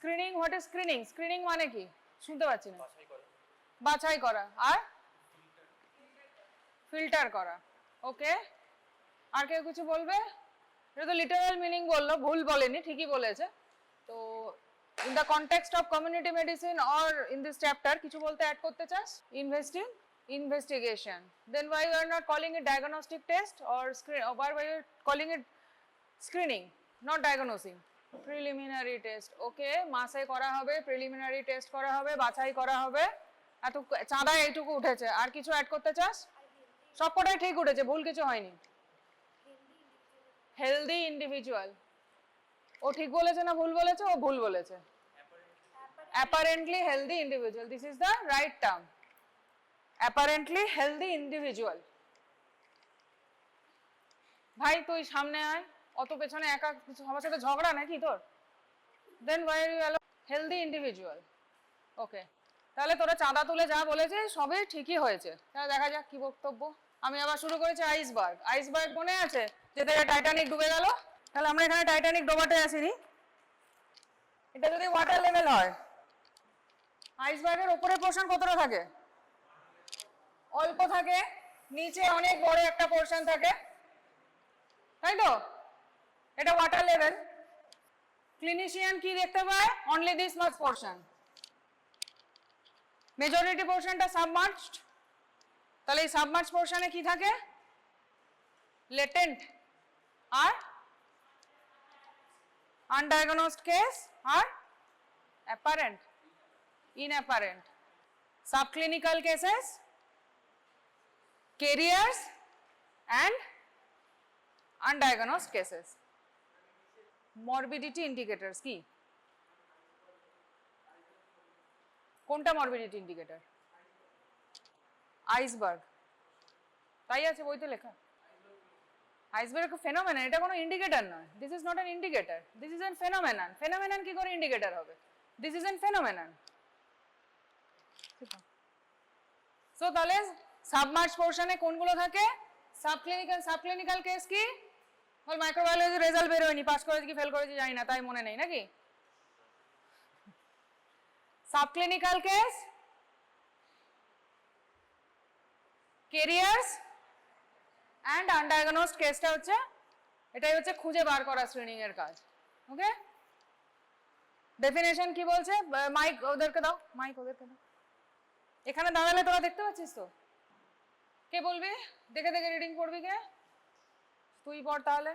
Screening, what is screening? Screening মানে কি শুনতে পাচ্ছি না। বাছাই করা। আর ফিল্টার করা। ওকে, আর কেউ কিছু বলবে? এটা তো লিটারাল মিনিং বললো, ভুল বলেনি, ঠিকই বলেছে। তো in the context of community medicine or in this chapter কিছু বলতে অ্যাড করতে চাস? Investigation. Then why you are not calling it diagnostic test or screen, or why you are calling it screening, not diagnosing? Preliminary test. Okay, মাসে করা হবে, preliminary test করা হবে, বাছাই করা হবে। এত চাঁদা এইটুকু উঠেছে, আর কিছু অ্যাড করতে চাস? সবকটাই ঠিক উঠেছে, ভুল কিছু হয়নি। হেলদি ইন্ডিভিজুয়াল, ও ঠিক বলেছে না ভুল বলেছে? ও ভুল বলেছে। apparently healthy individual, this is the right term. apparently healthy individual. ভাই তুই সামনে আয়, অত পেছনে একা সবার সাথে ঝগড়া নাকি তোর? then why are you allow healthy individual? ওকে, তাহলে তোরা চাঁদা তুলে যা বলেছে সবই ঠিকই হয়েছে। তাহলে দেখা যাক কি বক্তব্য। আমি আবার শুরু করেছি আইসবার্গ। আইসবার্গ মনে আছে যেটা টাইটানিক ডুবে গেল? তাহলে আমরা এখানে টাইটানিক ডোবাতে আসিনি, এটা যদি ওয়াটার লেভেল হয়, আইসবার্গের উপরের পোর্শন কতটা থাকে? অল্প থাকে, নিচে অনেক বড় একটা পোর্শন থাকে, তাই তো? এটা ওয়াটার লেভেল। ক্লিনিশিয়ান কি দেখতে পায়? Only this much portion, majority পোর্শনটা সাবমার্জড। তাহলে এই সাবমার্জ পোর্শনে কি থাকে? Latent R আনডায়াগনোজড case R apparent, inapparent. Subclinical cases, carriers and undiagnosed cases. Morbidity indicators কি? কোনটা morbidity indicator? আইসবার্গ, তাই আছে বইতে লেখা। আইসবার্গ ফেনোমেনন, এটা কোনো ইন্ডিকেটর নয়। This is not an indicator, this is an phenomenon. Phenomenon কি করে ইন্ডিকেটর হবে? This is an phenomenon. So তাহলে সাবমার্জ পোর্শনে কোনগুলো থাকে? সাবক্লিনিক্যাল। সাবক্লিনিক্যাল কেস কি? বল মাইক্রোবায়োলজি রেজাল্ট বের হয়নি, পাস করেছি কি ফেল করেছি জানি না, তাই মনে নেই নাকি? সাবক্লিনিক্যাল কেস, ক্যারিয়ার্স অ্যান্ড আনডায়াগনোজড কেসটা হচ্ছে, এটাই হচ্ছে খুঁজে বার করা স্ক্রিনিং এর কাজ। ওকে, ডেফিনেশন কি বলছে? মাইক ওদেরকে দাও, মাইক ওদেরকে দাও। এখানে দাঁড়ালে তোরা দেখতে পাচ্ছিস তো? কে বলবি? দেখে দেখে রিডিং পড়বি কে? তুই পড় তাহলে।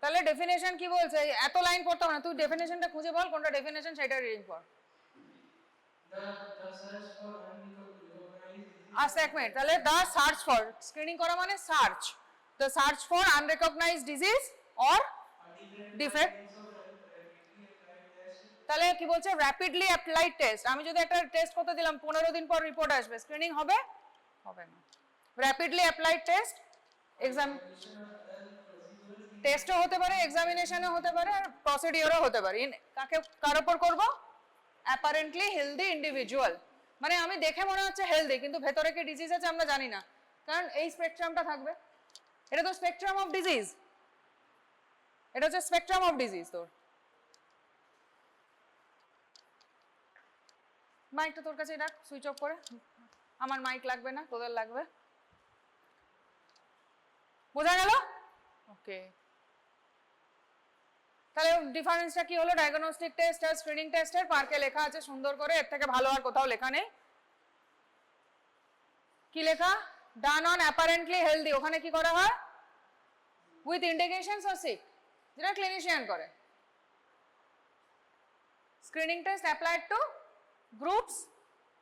তাহলে ডেফিনেশন কি বলছে? এত লাইন পড়তে হবে না, তুই ডেফিনেশনটা খুঁজে বল কোনটা ডেফিনেশন, সেটা রিডিং পড়। আচ্ছা এক মিনিট, তাহলে দ্য সার্চ ফর, স্ক্রিনিং করা মানে search, the search for unrecognised disease or defect. তাহলে কি বলছে? Rapidly applied test. আমি যদি একটা টেস্ট করতে দিলাম 15 দিন পর রিপোর্ট আসবে, স্ক্রিনিং হবে? হবে না। র্যাপিডলি অ্যাপ্লাইড টেস্ট, এক্সাম টেস্টও হতে পারে, এক্সামিনেশনও হতে পারে, আর প্রসিডিওরও হতে পারে। কাকে কার উপর করব? অ্যাপারেন্টলি হেলদি ইন্ডিভিজুয়াল, মানে আমি দেখে মনে হচ্ছে হেলদি কিন্তু ভেতরে কি ডিজিজ আছে আমরা জানি না, কারণ এই স্পেকট্রামটা থাকবে। এটা তো স্পেকট্রাম অফ ডিজিজ, এটা হচ্ছে স্পেকট্রাম অফ ডিজিজ। তোর মাইকটা তোর কাছে রাখ, সুইচ অফ করে। আমার মাইক লাগবে না, তোদের লাগবে। বোঝা গেল? ওকে, তাহলে ডিফারেন্সটা কি হলো? ডায়াগনস্টিক টেস্ট আর স্ক্রিনিং টেস্টের পার্কে লেখা আছে সুন্দর করে, এর থেকে ভালো আর কোথাও লেখা নেই। কি লেখা? ডান অন অ্যাপারেন্টলি হেলদি, ওখানে কি করা হয়? উইথ ইন্ডিকেশনস অর সিক, যেটা ক্লিনিশিয়ান করে। Screening test applied to groups,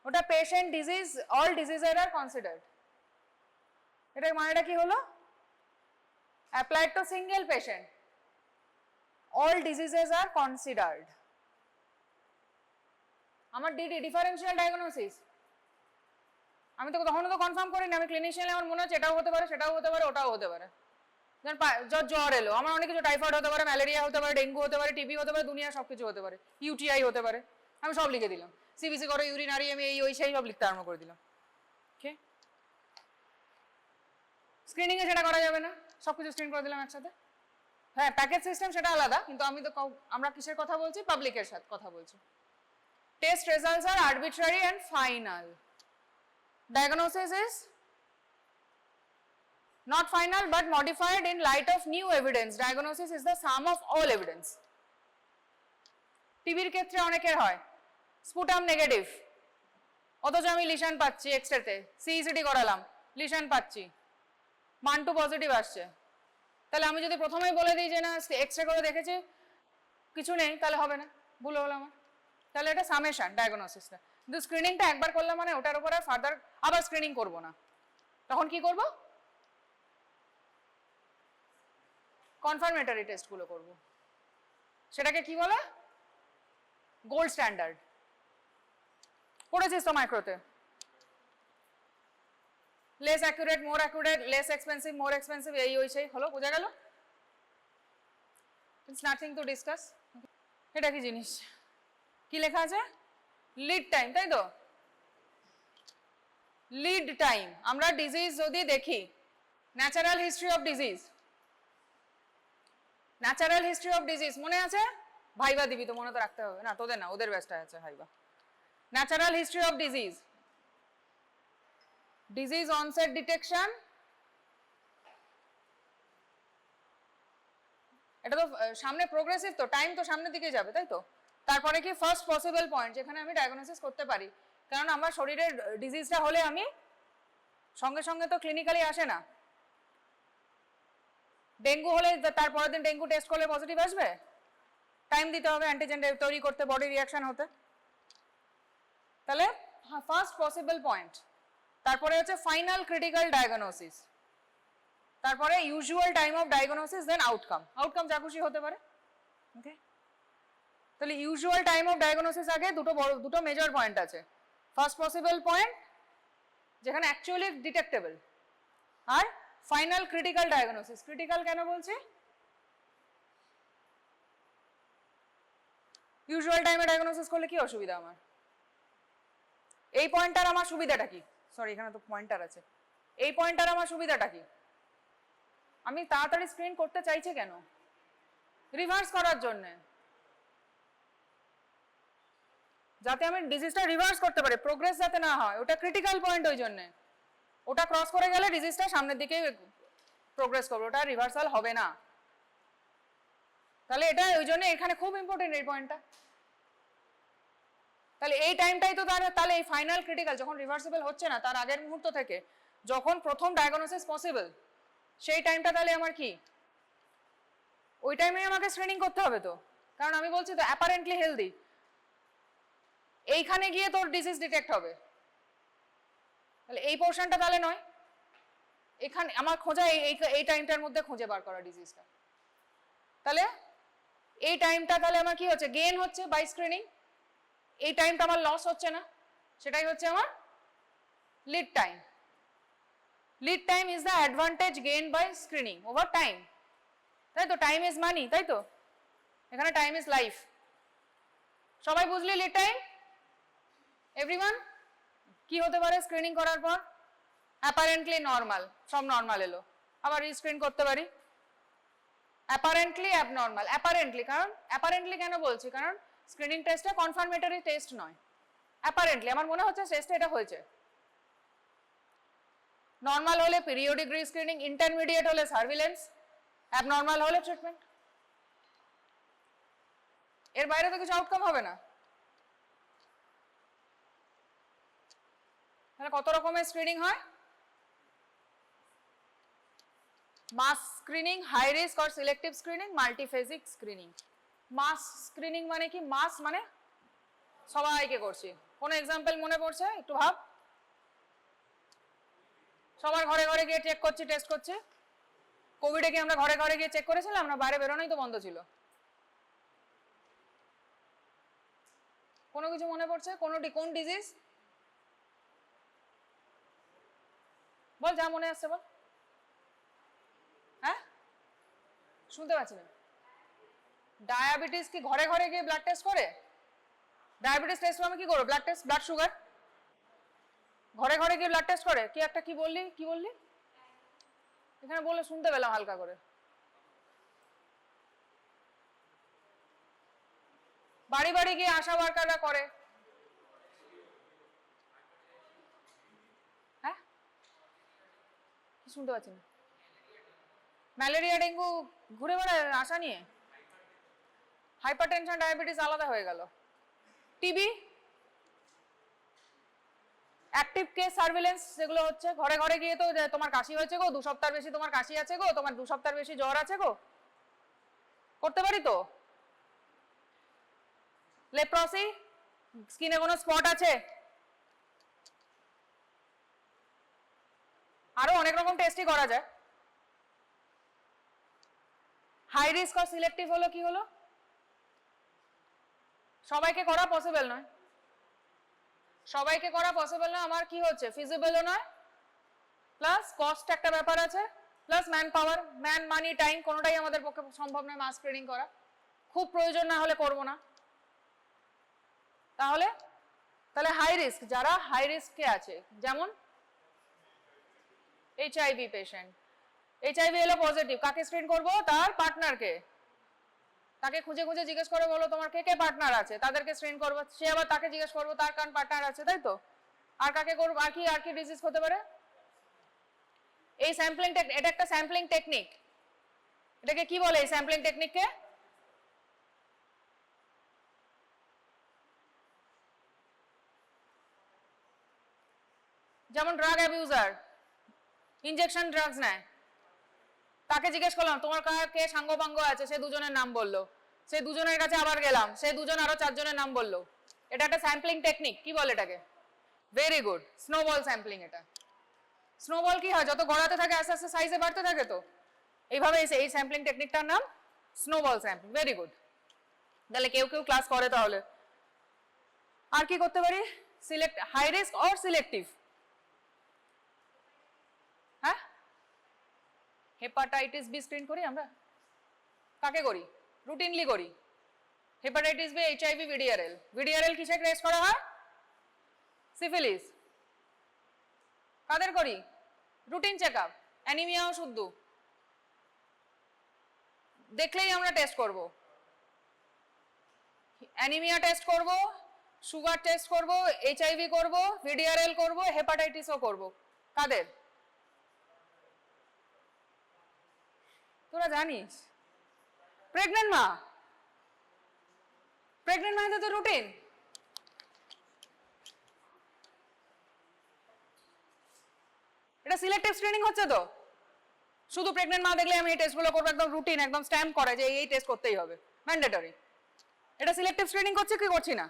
ওটা পেশেন্ট, ডিজিজ, অল ডিজিজের আর কনসিডার্ড। এটার মানেটা কি হলো? Applied to single patient, all diseases are considered. আমার ডিডি ডিফারেন্সিয়াল ডায়াগনোসিস, আমি তো কখনো তো কনফার্ম করিনি। আমি ক্লিনিশিয়ান, আমার মনে হচ্ছে এটাও হতে পারে, সেটাও হতে পারে, ওটাও হতে পারে। যেমন জ্বর এলো, আমার অনেক কিছু, টাইফয়েড হতে পারে, ম্যালেরিয়া হতে পারে, ডেঙ্গু হতে পারে, টিবি হতে পারে, দুনিয়া সব কিছু হতে পারে, ইউটিআই হতে পারে। আমি সব লিখে দিলাম, সিবিসি করো, ইউরিনারি, আমি এই ওই সেই সব লিখতে আরম্ভ করে দিলাম। ওকে, স্ক্রিনিংয়ে সেটা করা যাবে না, সব কিছু স্ক্রিন করে দিলাম একসাথে, হ্যাঁ প্যাকেজ সিস্টেম সেটা আলাদা, কিন্তু আমরা কিসের কথা বলছি, পাবলিকের সাথে কথা বলছি। টেস্ট রেজাল্টস আর arbitrary and final. Diagnosis is not final but modified in light of new evidence. Diagnosis is the sum of all evidence. টিবির ক্ষেত্রে অনেকের হয় স্পুটাম নেগেটিভ, অথচ আমি লিশন পাচ্ছি এক্সরেতে, সিইসিটি করালাম লিশন পাচ্ছি, মান2 পজিটিভ আসছে। তাহলে আমি যদি প্রথমেই বলে দিই যে না এক্সরে করে দেখেছি কিছু নেই, তাহলে হবে না, ভুল হলো আমার। তাহলে এটা সামেশন ডায়াগনোসিসটা। কিন্তু স্ক্রিনিংটা একবার করলাম মানে ওটার উপর আর ফার্দার আবার স্ক্রিনিং করব না। তখন কি করব, কনফার্মেটরি টেস্টগুলো করব। সেটাকে কি বলে, গোল্ড স্ট্যান্ডার্ড। পড়েছিস তো মাইক্রোতে, less accurate more accurate, less expensive more expensive, এই ওই সেই হলো, বোঝা গেল। It's nothing to discuss. এটা কি জিনিস, কি লেখা আছে, লিড টাইম, তাই তো। লিড টাইম, আমরা ডিজিজ যদি দেখি, natural history of disease, natural history of disease মনে আছে, ভাইবা দিবি তো, মনে তো রাখতে হবে না, তোদের না, ওদের ব্যস্ত আছে viva. Natural history of disease, disease onset detection, এটা তো সামনে প্রোগ্রেসিভ, তো টাইম তো সামনের দিকে যাবে, তাই তো। তারপরে কি ফার্স্ট পসিবল পয়েন্ট, যেখানে আমি ডায়াগনোসিস করতে পারি, কারণ আমার শরীরের ডিজিজটা হলে আমি সঙ্গে সঙ্গে তো ক্লিনিক্যালি আসে না। ডেঙ্গু হলে তারপরের দিন ডেঙ্গু টেস্ট করলে পজিটিভ আসবে, টাইম দিতে হবে অ্যান্টিজেন তৈরি করতে, বডি রিয়াকশন হতে। তাহলে ফার্স্ট পসিবল পয়েন্ট, তারপরে হচ্ছে ফাইনাল ক্রিটিক্যাল ডায়াগনোসিস, তারপরে usual time of diagnosis, then outcome. Outcome যা খুশি হতে পারে, ওকে। তাহলে ইউজুয়াল টাইম অফ ডায়াগনোসিস আগে দুটো মেজর পয়েন্ট আছে। ফার্স্ট পসিবল পয়েন্ট যেখানে অ্যাকচুয়ালি ডিটেক্টেবল, আর ফাইনাল ক্রিটিক্যাল ডায়াগনোসিস। ক্রিটিক্যাল কেন বলছি, ইউজুয়াল টাইমে ডায়াগনোসিস করলে কি অসুবিধা আমার, এই পয়েন্টটার আমার সুবিধাটা কি, সরি এখানে তো পয়েন্টার আছে, এই পয়েন্টটার আমার সুবিধাটা কি, আমি তাড়াতাড়ি স্ক্রিন করতে চাইছি কেন, রিভার্স করার জন্য, যাতে আমি ডিজিজটা রিভার্স করতে পারি, প্রোগ্রেস যাতে না হয়, ওটা ক্রিটিক্যাল পয়েন্ট। ওই জন্য ওটা ক্রস করে গেলে ডিজিজটা সামনের দিকে প্রোগ্রেস করবে, ওটা রিভার্সাল হবে না। তাহলে এটা ওই জন্য এখানে খুব ইম্পর্টেন্ট এই পয়েন্টটা। তাহলে এই টাইমটাই তো তাহলে এই ফাইনাল ক্রিটিক্যাল, যখন রিভার্সিবল হচ্ছে না তার আগের মুহূর্ত থেকে যখন প্রথম ডায়াগনোসিস পসিবল, সেই টাইমটা তাহলে আমার কি, ওই টাইমে আমাকে স্ক্রিনিং করতে হবে তো, কারণ আমি বলছি তো অ্যাপারেন্টলি হেলদি, এইখানে গিয়ে তোর ডিজিজ ডিটেক্ট হবে। তাহলে এই পোর্শনটা তাহলে নয়, এখানে আমার খোঁজা এই টাইমটার মধ্যে খুঁজে বার করা ডিজিজটা। তাহলে এই টাইমটা তাহলে আমার কি হচ্ছে, গেইন হচ্ছে বাই স্ক্রিনিং, এই টাইমটা আমার লস হচ্ছে না, সেটাই হচ্ছে আমার lead time. Lead time is the advantage gain by screening over time, তাই তো। টাইম ইজ মানি, তাই তো, এখানে টাইম ইজ লাইফ। সবাই বুঝলি লিড টাইম, এভরিওয়ান। কি হতে পারে স্ক্রিনিং করার পর, অ্যাপারেন্টলি নর্মাল, সব নর্মাল এলো, আবার রিস্ক্রিন করতে পারি। অ্যাপারেন্টলি অ্যাবনর্মাল, অ্যাপারেন্টলি, কারণ অ্যাপারেন্টলি কেন বলছি, কারণ স্ক্রিনিং টেস্টটা কনফার্মেটরি টেস্ট নয়, অ্যাপারেন্টলি আমার মনে হচ্ছে টেস্টে এটা হয়েছে। নর্মাল হলে পিরিয়ডিক রিস্ক্রিনিং, ইন্টারমিডিয়েট হলে সার্ভিলেন্স, অ্যাবনর্মাল হলে ট্রিটমেন্ট। এর বাইরে তো কিছু আউটকাম হবে না। তাহলে কত রকমের স্ক্রিনিং হয়, mass screening, high risk or selective screening, multiphasic screening. Mass screening মানে কি, মাস মানে সবাইকে করছি। কোন এক্সাম্পল মনে পড়ছে, একটু ভাব। সবার ঘরে ঘরে গিয়ে চেক করছি, টেস্ট করছি। কোভিডে কি আমরা ঘরে ঘরে গিয়ে চেক করেছিলাম না, বাইরে বেরোনোই তো বন্ধ ছিল। কোনো কিছু মনে পড়ছে, কোন ডিজিজ, বল যা মনে আসছে বল। হ্যাঁ শুনতে পাচ্ছি না। ডায়াবেটিস কি ঘরে ঘরে গিয়ে ব্লাড টেস্ট করে? ডায়াবেটিস টেস্ট আমি কি করবো, ব্লাড টেস্ট, ব্লাড সুগার ঘরে ঘরে গিয়ে ব্লাড টেস্ট করে। কি একটা কি বললি এখানে বলে শুনতে পেলাম হালকা করে। বাড়ি বাড়ি গিয়ে আশা ওয়ার্কাররা করে। হ্যাঁ, কি শুনতে পাচ্ছি না? ম্যালেরিয়া ডেঙ্গু ঘুরে বেড়ায় আশা নিয়ে? হাইপার টেনশন ডায়াবেটিস আলাদা হয়ে গেল। টিবি অ্যাক্টিভ কেস সার্ভিলেন্স যেগুলো হচ্ছে, ঘরে ঘরে গিয়ে তো তোমার কাশি হয়েছে গো, 2 সপ্তাহ বেশি তোমার কাশি আছে গো, তোমার 2 সপ্তাহ বেশি জ্বর আছে গো, করতে পারি তো। লেপ্রসি, স্কিনে কোনো স্পট আছে, আরো অনেক রকম টেস্টই করা যায়। হাই রিস্ক আর সিলেক্টিভ হলো কি হলো? সবাইকে করা পসিবল নয়, সবাইকে করা পসিবল নয়। আমার কি হচ্ছে, ফিজিবলও নয়, প্লাস কস্ট একটা ব্যাপার আছে, প্লাস ম্যান পাওয়ার, ম্যান মানি টাইম কোনোটাই আমাদের পক্ষে সম্ভব নয় মাস স্ক্রিনিং করা। খুব প্রয়োজন না হলে করব না। তাহলে হাই রিস্ক, যারা হাই রিস্কে আছে, যেমন এইচআইভি পেশেন্ট, এইচআইভি এলো পজিটিভ, কাকে স্ক্রিন করব? তার পার্টনারকে। তাকে খুঁজে খুঁজে জিজ্ঞেস করে বলো তোমার কে কে পার্টনার আছে, তাদেরকে স্ক্রিন করবো। সে আবার তাকে জিজ্ঞেস করবো তার কার পার্টনার আছে, তাই তো? আর কাকে করবো? আর কি ডিজিজ হতে পারে? এই স্যাম্পলিং, এটা একটা স্যাম্পলিং টেকনিক। এটাকে কি বলে এই স্যাম্পলিং টেকনিককে? যেমন ড্রাগ অ্যাবিউজার, ইনজেকশন ড্রাগস নেয়, তাকে জিজ্ঞেস করলাম তোমার কে সাঙ্গপাঙ্গ আছে, সে দুজনের নাম বললো। সে দুজনের কাছে আবার গেলাম, সে দুজন আরো 4 জনের নাম বললো। এটা একটা স্যাম্পলিং টেকনিক, কি বলে এটাকে? Very good, snowball sampling. এটা স্নোবল কি হয়, যত গড়াতে থাকে আস্তে আস্তে সাইজে বাড়তে থাকে, তো এইভাবে এই স্যাম্পলিং টেকনিকটার নাম স্নোবল স্যাম্পলিং। ভেরি গুড, তাহলে কেউ কেউ ক্লাস করে। তাহলে আর কি করতে পারি? Select, high risk or selective. হ্যাঁ, হেপাটাইটিস বি স্ক্রিন করি আমরা, কাকে করি? রুটিনলি করি। Hepatitis B, HIV, VDRL. VDRL কিসে টেস্ট করা হয়? সিফিলিস। কাদের করি? Routine checkup. অ্যানিমিয়াও শুদ্ধ, দেখলেই আমরা টেস্ট করব। অ্যানিমিয়া টেস্ট করব, সুগার টেস্ট করব, এইচআইভি করব, ভিডিআরএল করব, হেপাটাইটিসও করব। কাদের? তোরা জানিস? প্রেগনেন্ট মা, প্রেগনেন্ট মায়েদের তো রুটিন। এটা সিলেক্টিভ স্ক্রিনিং হচ্ছে তো। শুধু প্রেগনেন্ট মা দেখলে আমি এই টেস্টগুলো করবো, একদম রুটিন, একদম স্ট্যাম্প করে যে এই টেস্ট করতেই হবে, ম্যান্ডেটরি। এটা সিলেক্টিভ স্ক্রিনিং করছে কি করছি না?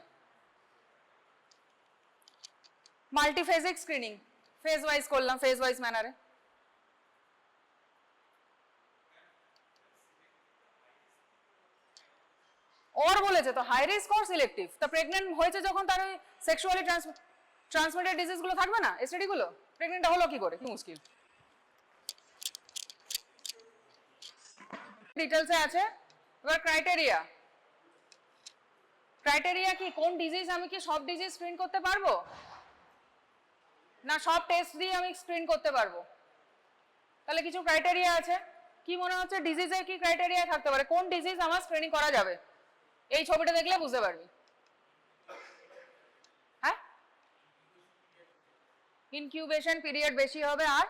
মাল্টিফেজিক স্ক্রিনিং, ফেজ ওয়াইজ করলাম, ফেজ ওয়াইজ ম্যানারে। और বলেছে তো হাই রিস্ক অর সিলেক্টিভ। তা প্রেগনেন্ট হয়েছে যখন, তার ওই সেক্সুয়ালি ট্রান্সমিটেড ডিজিজ গুলো থাকবে না, এসটিডি গুলো? প্রেগনেন্ট হলো কি করে? কি মুশকিল। ডিটেলসে আছে। এবার ক্রাইটেরিয়া, ক্রাইটেরিয়া কি? কোন ডিজিজ, আমি কি সব ডিজিজ স্ক্রিন করতে পারবো, না সব টেস্ট দিয়ে আমি স্ক্রিন করতে পারবো? তাহলে কিছু ক্রাইটেরিয়া আছে। কি মনে হচ্ছে ডিজিজের কি ক্রাইটেরিয়া থাকতে পারে? কোন ডিজিজ আমার স্ক্রিনিং করা যাবে? এই ছবিটা দেখলে বুঝতে পারবি। হ্যাঁ, ইনকিউবেশন পিরিয়ড বেশি হবে। আর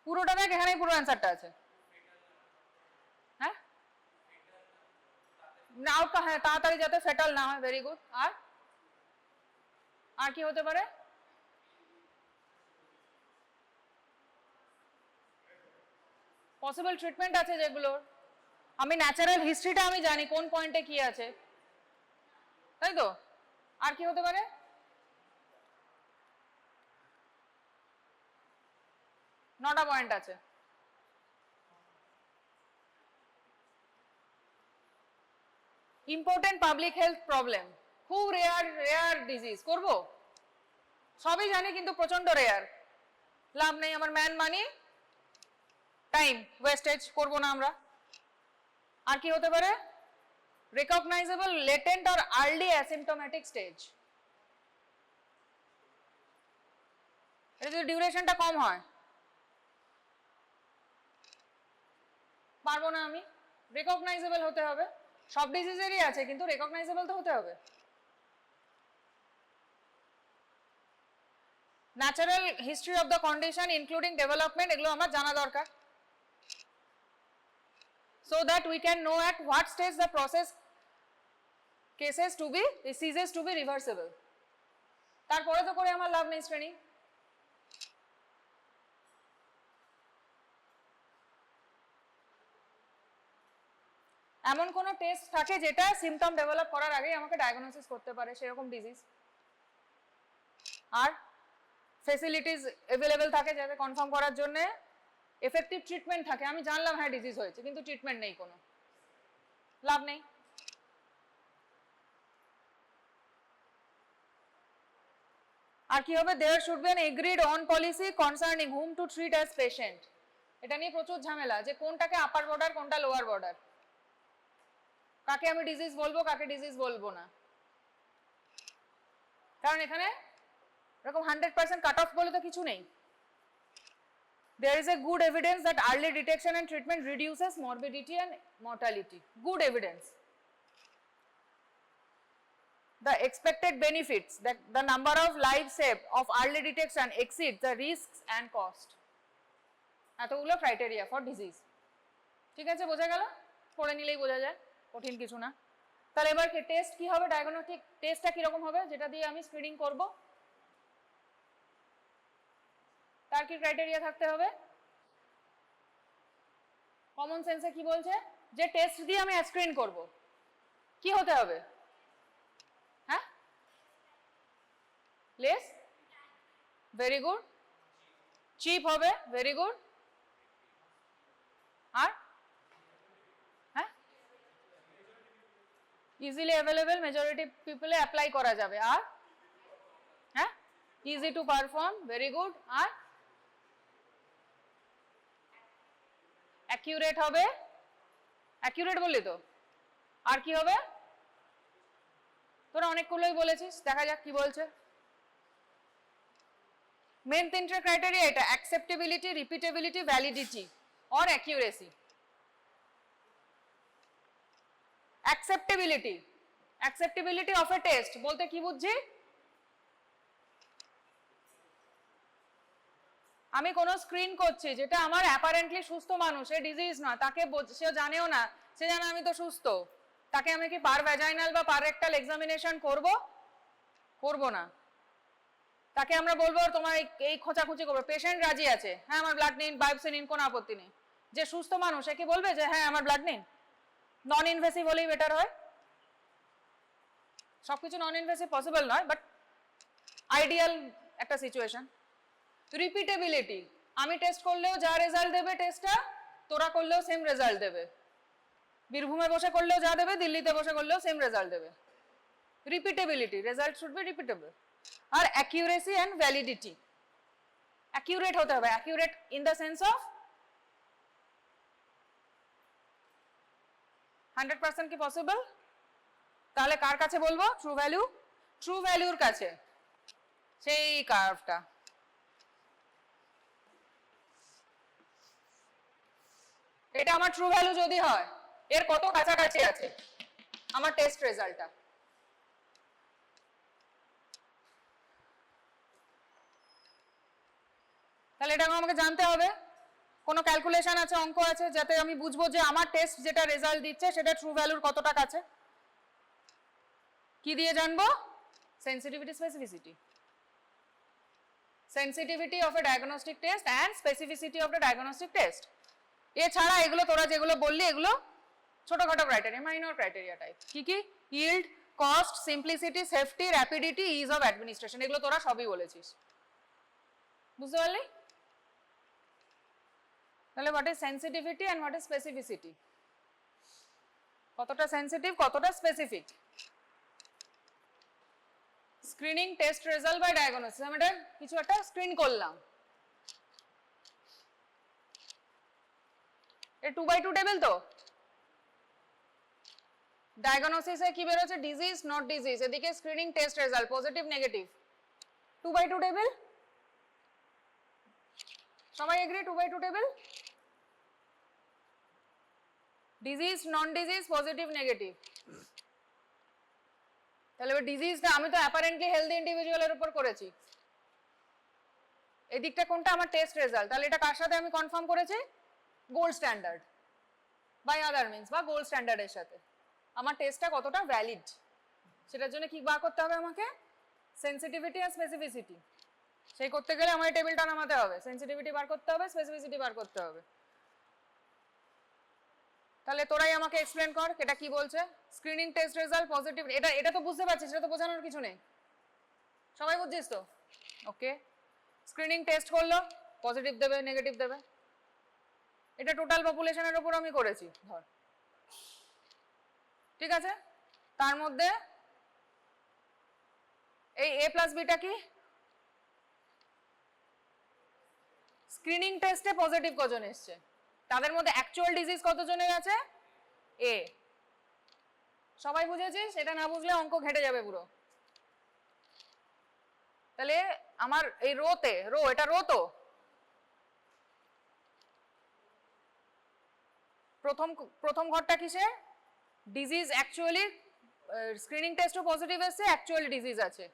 পুরোটা দেখ, এখানেই পুরো অ্যান্সারটা আছে। হ্যাঁ, আউটটা, হ্যাঁ, তাড়াতাড়ি যাতে ফেটাল না হয়। Very good. আর কি হতে পারে? পসিবল ট্রিটমেন্ট আছে যেগুলোর, আমি ন্যাচারাল হিস্ট্রিটা আমি জানি কোন পয়েন্টে কি আছে, তাই তো? আর কি হতে পারে? নটা পয়েন্ট আছে। ইম্পর্টেন্ট পাবলিক হেলথ প্রবলেম, খুব রেয়ার ডিজিজ করব, সবই জানি কিন্তু প্রচন্ড রেয়ার, লাভ নেই আমার, ম্যান মানি টাইম ওয়েস্টেজ করবো না আমরা। আর কি হতে পারে? Recognisable latent or early asymptomatic stage, এটা যদি ডিউরেশনটা কম হয়, পারবো না আমি। রেকগনাইজেবল হতে হবে, সব ডিজিজেরই আছে কিন্তু রেকগনাইজেবল তো হতে হবে। Natural history of the condition including development, এগুলো আমার জানা দরকার, so that we can know at what stage the process cases to be ceases to be reversible. তারপরে তো করে আমার লাভ নেই শ্রেণী। এমন কোন টেস্ট থাকে যেটা সিমটম ডেভেলপ করার আগেই আমাকে ডায়াগনোসিস করতে পারে সেরকম ডিজিজ, আর ফ্যাসিলিটিস অ্যাভেলেবল থাকে যাতে কনফার্ম করার জন্য, এফেক্টিভ ট্রিটমেন্ট থাকে। আমি জানলাম হ্যাঁ ডিজিজ হয়েছে কিন্তু ট্রিটমেন্ট নেই, কোনো লাভ নেই। আর কি হবে, there should be an agreed on policy concerning whom to treat as patient. এটা নিয়ে প্রচুর ঝামেলা যে কোনটাকে আপার বর্ডার কোনটা লোয়ার বর্ডার, কাকে আমি ডিজিজ বলবো কাকে ডিজিজ বলবো না, কারণ এখানে এরকম 100% কাট অফ বলে তো কিছু নেই। There is a good evidence that early detection and treatment reduces morbidity and mortality. Good evidence. The expected benefits, that the number of lives saved of early detection exceeds the risks and cost. এতগুলো criteria for disease. ঠিক আছে, বোঝা গেল? পড়ে নিলেই বোঝা যায়, কঠিন কিছু না। তাহলে এবার টেস্ট কি হবে, ডায়াগনস্টিক টেস্টটা কিরকম হবে যেটা দিয়ে আমি স্ক্রিনিং করব, তার কি ক্রাইটেরিয়া থাকতে হবে? কমন সেন্সে কি বলছে, যে টেস্ট দিয়ে আমি স্ক্রিন করব কি হতে হবে? হ্যাঁ, লেস, ভেরি গুড, চিপ হবে, ভেরি গুড, আর হ্যাঁ ইজিলি অ্যাভেলেবল, মেজরিটি পিপলে অ্যাপ্লাই করা যাবে, আর হ্যাঁ easy to perform, very good, আর অ্যাকিউরেট হবে, অ্যাকিউরেট বললি তো, আর কি হবে? তোরা অনেকগুলোই বলেছিস, দেখা যাক কি বলছে। মেন তিনটে ক্রাইটেরিয়া এটা, acceptability, repeatability, validity or accuracy. Acceptability, acceptability of a test বলতে কি বুঝছি? আমি কোনো স্ক্রিন করছি যেটা আমার অ্যাপারেন্টলি সুস্থ মানুষ, সে ডিজিজ না, তাকে সে জানেও না, সে জানে আমি তো সুস্থ, তাকে আমি কি পার ভ্যাজাইনাল বা পার রেক্টাল এক্সামিনেশন করব? করব না। তাকে আমরা বলবো তোমার এই খোঁচাখুচি করবো, পেশেন্ট রাজি আছে, হ্যাঁ আমার ব্লাড নিন, বায়োপসি নিন, কোনো আপত্তি নেই। যে সুস্থ মানুষ সে কি বলবে যে হ্যাঁ আমার ব্লাড নিন? নন ইনভেসিভ হলেই বেটার হয়। সবকিছু নন ইনভেসিভ পসিবল নয়, বাট আইডিয়াল একটা সিচুয়েশন। রিপিটেবিলিটি, আমি টেস্ট করলেও যা রেজাল্ট দেবে টেস্টটা, তোরা করলেও সেম রেজাল্ট দেবে, বীরভূমে বসে করলেও যা দেবে দিল্লিতে বসে করলেও সেম রেজাল্ট দেবে। Repeatability, result should be repeatable. আর অ্যাকিউরেসি অ্যান্ড ভ্যালিডিটি, অ্যাকিউরেট হতে হবে, accurate in the sense of 100% কি পসিবল? তাহলে কার কাছে বলবো? ট্রু ভ্যালু, ট্রু ভ্যালুর কাছে, সেই কার্ভটা। এটা আমার ট্রু ভ্যালু যদি হয়, এর কত কাছাকাছি আছে আমার টেস্ট রেজাল্টটা। তাহলে এটা আমাকে জানতে হবে, কোনো ক্যালকুলেশন আছে, অঙ্ক আছে, যাতে আমি বুঝবো যে আমার টেস্ট যেটা রেজাল্ট দিচ্ছে সেটা ট্রু ভ্যালুর কতটা কাছে। কি দিয়ে জানবো? Sensitivity, specificity. Sensitivity of A diagnostic test and specificity of the diagnostic test. এছাড়া এগুলো তোরা যেগুলো বললি এগুলো ছোটখাটো ক্রাইটেরিয়া, মাইনর ক্রাইটেরিয়া টাইপ। কি কি? Yield, cost, simplicity, safety, rapidity, ease of administration, এগুলো তোরা সবই বলেছিস, বুঝতে পারলি? তাহলে what is sensitivity and what is specificity, কতটা সেন্সিটিভ কতটা specific. Screening test result by diagnosis, আমি এটা কিছু একটা স্ক্রিন করলাম, এ 2x2 টেবিল তো, ডায়াগনোসিসে কি বেরোচ্ছে? ডিজিজ নট ডিজিজ, এদিকে screening test result positive negative, 2x2 table. সবাই এগ্রি 2x2 টেবিল? ডিজিজ, নন ডিজিজ, পজিটিভ, নেগেটিভ। তাহলে এবার ডিজিজটা আমি তো অ্যাপারেন্টলি হেলদি ইন্ডিভিজুয়ালের উপর করেছি, এদিকটা কোনটা আমার টেস্ট রেজাল্ট, তাহলে এটা কার সাথে আমি কনফার্ম করেছি? Gold standard by other means, বা গোল্ড স্ট্যান্ডার্ডের সাথে। আমার টেস্টটা কতটা ভ্যালিড সেটার জন্য কি বার করতে হবে আমাকে? সেন্সিটিভিটি আর স্পেসিফিসিটি। সেই করতে গেলে আমার টেবিলটা নামাতে হবে, সেন্সিটিভিটি বার করতে হবে, স্পেসিফিসিটি বার করতে হবে। তাহলে তোরাই আমাকে এক্সপ্লেন কর এটা কি বলছে। স্ক্রিনিং টেস্ট রেজাল্ট পজিটিভ, এটা তো বুঝতে পারছিস, এটা তো বোঝানোর কিছু নেই, সবাই বুঝছিস তো? ওকে, স্ক্রিনিং টেস্ট করলো, পজিটিভ দেবে, নেগেটিভ দেবে। এটা টোটাল পপুলেশনের উপর আমি করেছি ধর, ঠিক আছে? তার মধ্যে এই এ প্লাস বিটা কি? স্ক্রিনিং টেস্টে পজিটিভ কজন এসছে, তাদের মধ্যে অ্যাকচুয়াল ডিজিজ কতজনের আছে? এ। সবাই বুঝেছিস? এটা না বুঝলে অঙ্ক ঘেটে যাবে পুরো। তাহলে আমার এই রোতে, এটা রো তো, প্রথম ঘরটা কিসে? ডিজিজ অ্যাকচুয়ালি, স্ক্রিনিং টেস্টও পজিটিভ এসছে, অ্যাকচুয়ালি ডিজিজ আছে।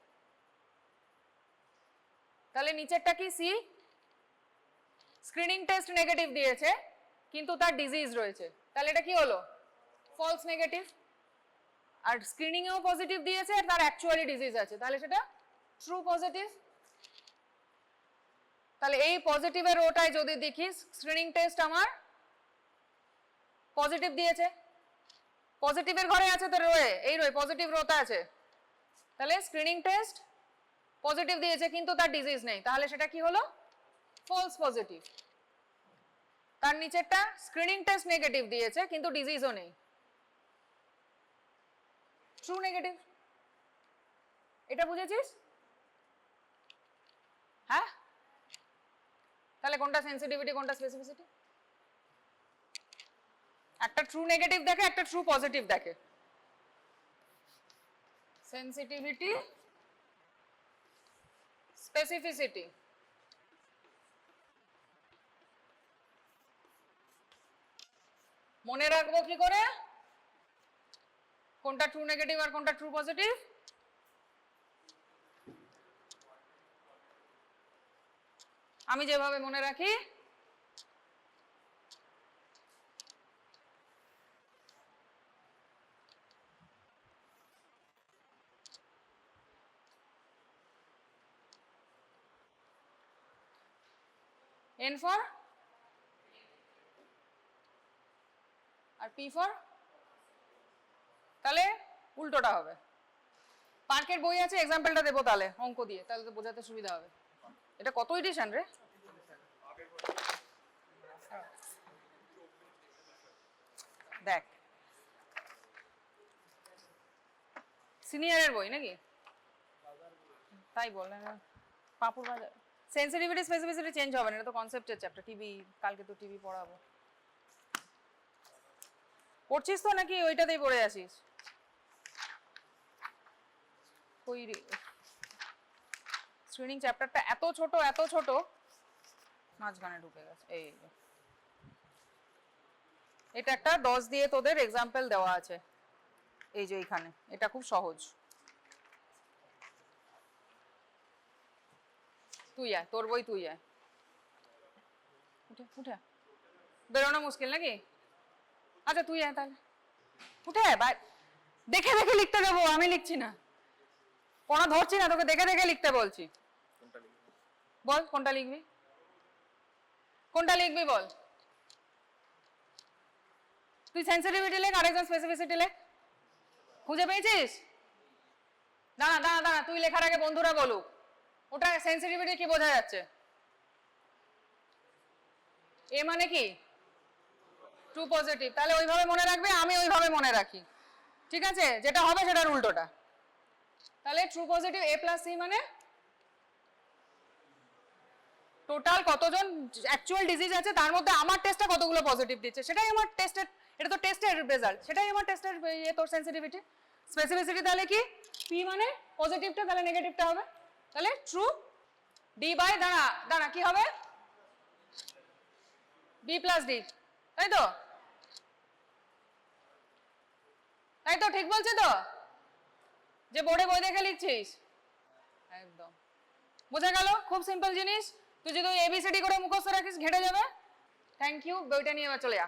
তাহলে নিচেরটা কি? সি, স্ক্রিনিং টেস্ট নেগেটিভ দিয়েছে কিন্তু তার ডিজিজ রয়েছে, তাহলে এটা কি হলো? False negative. আর স্ক্রিনিং এও পজিটিভ দিয়েছে আর তার অ্যাকচুয়ালি ডিজিজ আছে, তাহলে সেটা ট্রু পজিটিভ। তাহলে এই পজিটিভের রোটায় যদি দেখিস স্ক্রিনিং টেস্ট আমার পজিটিভ দিয়েছে, পজিটিভের ঘরে আছে তো রোয়ে, এই রোয়ে পজিটিভ রোতে আছে, তাহলে স্ক্রিনিং টেস্ট পজিটিভ দিয়েছে কিন্তু তার ডিজিজ নেই, তাহলে সেটা কি হলো? False positive. তার নিচেরটা স্ক্রিনিং টেস্ট নেগেটিভ দিয়েছে কিন্তু ডিজিজও নেই, ট্রু নেগেটিভ। এটা বুঝেছিস? হ্যাঁ, তাহলে কোনটা সেন্সিটিভিটি কোনটা স্পেসিফিসিটি? একটা ট্রু নেগেটিভ দেখে, একটা ট্রু পজিটিভ দেখে। Sensitivity, specificity. মনে রাখবো কি করে কোনটা ট্রু নেগেটিভ আর কোনটা ট্রু পজিটিভ? আমি যেভাবে মনে রাখি, N for R P for, তাহলে উল্টোটা হবে। পার্কের বই আছে, এক্সাম্পলটা দেবো তাহলে অঙ্ক দিয়ে, তাহলে তো বোঝাতে সুবিধা হবে। এটা কত এডিশন রে? দেখ, সিনিয়রের বই নাকি? তাই বললেন পাপুর বাজার। সেন্সিটিভিটি স্পেসিফিসিটি চেঞ্জ হবে না, এটা তো কনসেপ্টের চ্যাপ্টার। টিভি, কালকে তো টিভি পড়াবো। পড়ছিস তো নাকি ওইটাতেই পড়ে আসিস? কই রে, স্ক্রিনিং চ্যাপ্টারটা এত ছোট মাঝখানে ঢুকে গেছে। এই এটা একটা 10 দিয়ে তোদের এক্সাম্পল দেওয়া আছে, এই যে এইখানে, এটা খুব সহজ। তুই আয়, তোর বই তুই আয়, উঠে উঠে বেরোনো মুশকিল নাকি? আচ্ছা তুই আয় তাহলে, উঠে দেখে দেখে লিখতে দেবো, আমি লিখছি না, পড়া ধরছি না, তোকে দেখে দেখে লিখতে বলছি। বল কোনটা লিখবি, কোনটা লিখবি বল। তুই সেন্সিটিভিটি লেখ, আরেকজন স্পেসিফিসিটি লেখ। খুঁজে পেয়েছিস? দাঁড়া দাঁড়া দাঁড়া, তুই লেখার আগে বন্ধুরা বলুক। ওটা সেন্সিটিভিটি কি বোঝা যাচ্ছে? এ মানে কি? True positive. তাহলে ওইভাবে মনে রাখবে, আমি ওইভাবে মনে রাখি, ঠিক আছে? যেটা হবে সেটার উল্টোটা। তাহলে true positive A plus C মানে টোটাল কতজন অ্যাকচুয়াল ডিজিজ আছে তার মধ্যে আমার টেস্টটা কতগুলো পজিটিভ দিচ্ছে, সেটাই আমার টেস্টের, এটা তো টেস্টের রেজাল্ট, সেটাই আমার টেস্টের তোর সেন্সিটিভিটি। স্পেসিফিসিটি তাহলে কি? পি মানে পজিটিভটা, তাহলে নেগেটিভটা হবে, তাহলে ট্রু। ডি বাই দাঁড়া দাঁড়া কি হবে? বি প্লাস ডি, তাই তো? তাই তো, ঠিক বলছে তো যে বোর্ডে বই দেখে লিখছিস? একদম বোঝা গেল, খুব সিম্পল জিনিস। তুই যদি এবিসিডি করে মুখস্থ রাখিস ঘেটে যাবে। থ্যাংক ইউ, বইটা নিয়ে এবার চলে যা।